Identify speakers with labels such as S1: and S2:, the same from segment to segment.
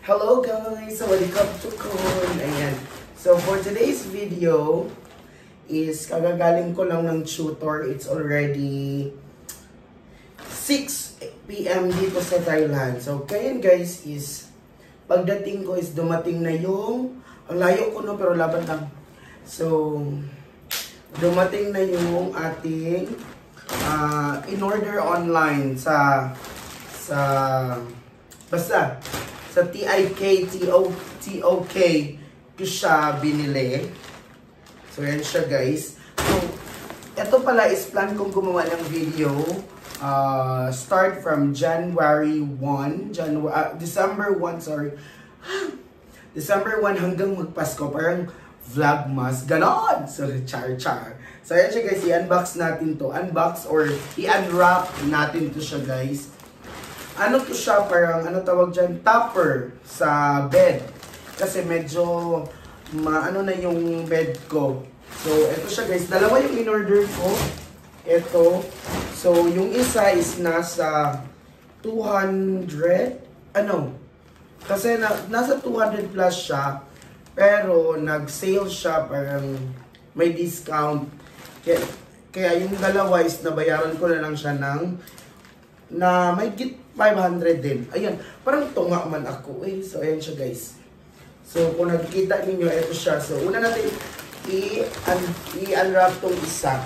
S1: Hello guys! Welcome to Kun! Ayan. So for today's video is kagagaling ko lang ng tutor. It's already 6 PM dito sa Thailand. So kaya guys is pagdating ko is dumating na yung ang layo ko no pero laban lang. So dumating na yung ating in-order online sa basta sa TOK ko siya binili. So yan siya guys. So ito pala is plan kong gumawa ng video start from January 1 December 1 sorry December 1 hanggang magpasko, parang vlogmas ganon. So char. So yan siya guys, i-unbox natin to, unbox or i-unwrap natin to siya guys. Ano to siya, parang ano tawag dyan, topper sa bed. Kasi medyo ano na yung bed ko. So ito siya guys, dalawa yung in-order ko. Ito. So yung isa is nasa 200, kasi nasa 200 plus siya. Pero nag-sale siya, parang may discount. Kaya yung dalawa is nabayaran ko na lang siya na may git 500 din. Ayan, parang tunga man ako. So ayan siya guys. So kung nakikita ninyo, ito siya. So una natin i-unwrap tong isa.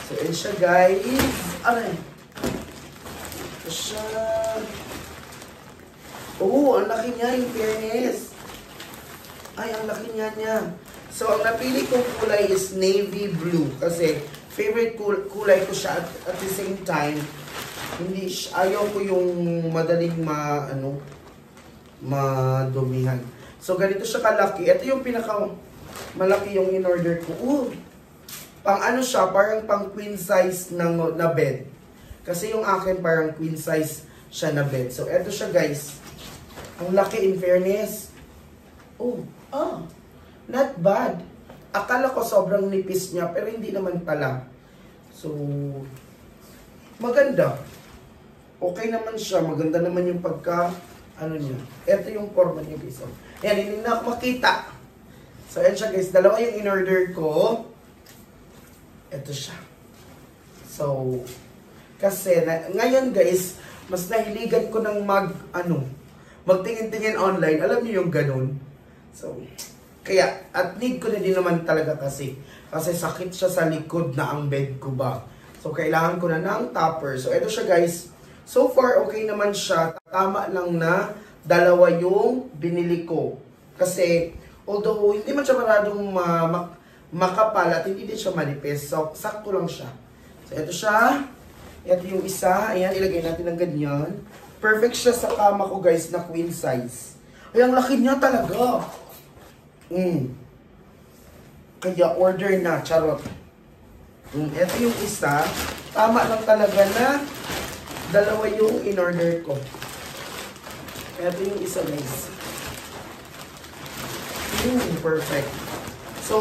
S1: So ayan siya guys. Aray. Ito siya. Oh, ang laki niya, in fairness. Ay, ang laki niya. So, ang napili kong kulay is navy blue. Kasi, favorite kulay ko siya at the same time. Ayaw ko yung madaling madumihan. So, ganito siya kalaki. Ito yung malaki yung in-order ko. Pang ano siya, parang pang queen size na bed. Kasi yung akin parang queen size siya na bed. So, ito siya guys. Ang laki in fairness. Not bad. Akala ko sobrang nipis niya, pero hindi naman pala. So, maganda. Okay naman siya. Maganda naman yung niya. Ito yung forma niya guys. Ayan, hindi na ako makita. So, ayan siya guys. Dalawa yung in-order ko. Ito siya. So, kasi, ngayon guys, mas nahiligan ko ng magtingin-tingin online. Alam niyo yung ganun. So, kaya, at need ko na din naman talaga kasi sakit siya sa likod na ang bed ko ba. So, kailangan ko na ng topper. So, ito siya guys. So far, okay naman siya. Tama lang na dalawa yung binili ko. Kasi, although hindi man siya maradong makapal at hindi din siya manipis. So, sakto lang siya. So, ito siya. Ito yung isa. Ayan, ilagay natin ng ganyan. Perfect siya sa kama ko guys na queen size. Ay, ang laki niya talaga. Kaya order na, charot. Ito yung isa. Tama lang talaga na dalawa yung in-order ko. Ito yung isa guys. Perfect. So,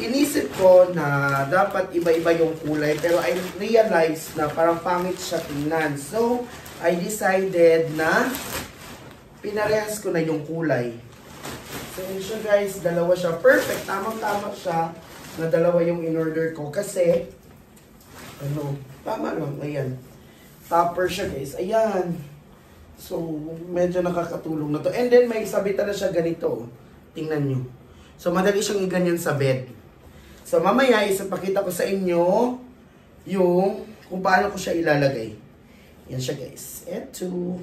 S1: inisip ko na dapat iba-iba yung kulay. Pero I realized na parang pangit siya tingnan. So, I decided na pinarehas ko na yung kulay. So, yun siya guys, dalawa siya. Perfect, tamang-tama siya na dalawa yung in-order ko. Kasi, tama lang, ayan. Topper siya guys, ayan. So, medyo nakakatulong na to. And then, may sabitan na siya ganito. Tingnan nyo. So, madali siyang ganyan sa bed. So, mamaya, isapakita ko sa inyo yung kung paano ko siya ilalagay. Yan siya guys. Eto.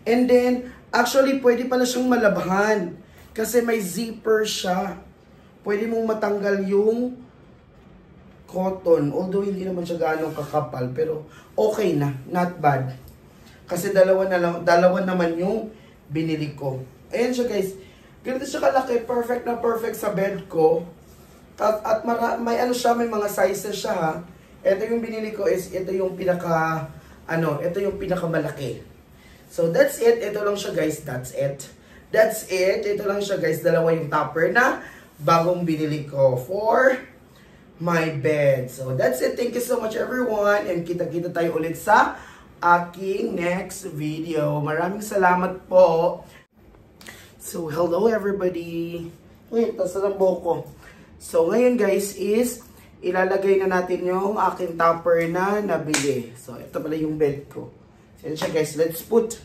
S1: And then, actually, pwede pala siyang malabhan. Kasi may zipper siya. Pwede mong matanggal yung cotton. Although hindi naman siya gaano kakapal. Pero okay na. Not bad. Kasi dalawa naman yung binili ko. Ayan siya guys. Ganito siya kalaki. Perfect na perfect sa bed ko. At may siya, may mga sizes siya ha. Ito yung binili ko is ito yung ito yung pinakamalaki. So that's it. Ito lang siya guys. That's it. Ito lang siya guys. Dalawa yung topper na bagong binili ko for my bed. So that's it. Thank you so much everyone. And kita-kita tayo ulit sa aking next video. Maraming salamat po. So, hello everybody. Wait, nasa lang ko. So, ngayon guys is, ilalagay na natin yung aking topper na nabili. So, ito pala yung bed ko. So, yan siya guys. Let's put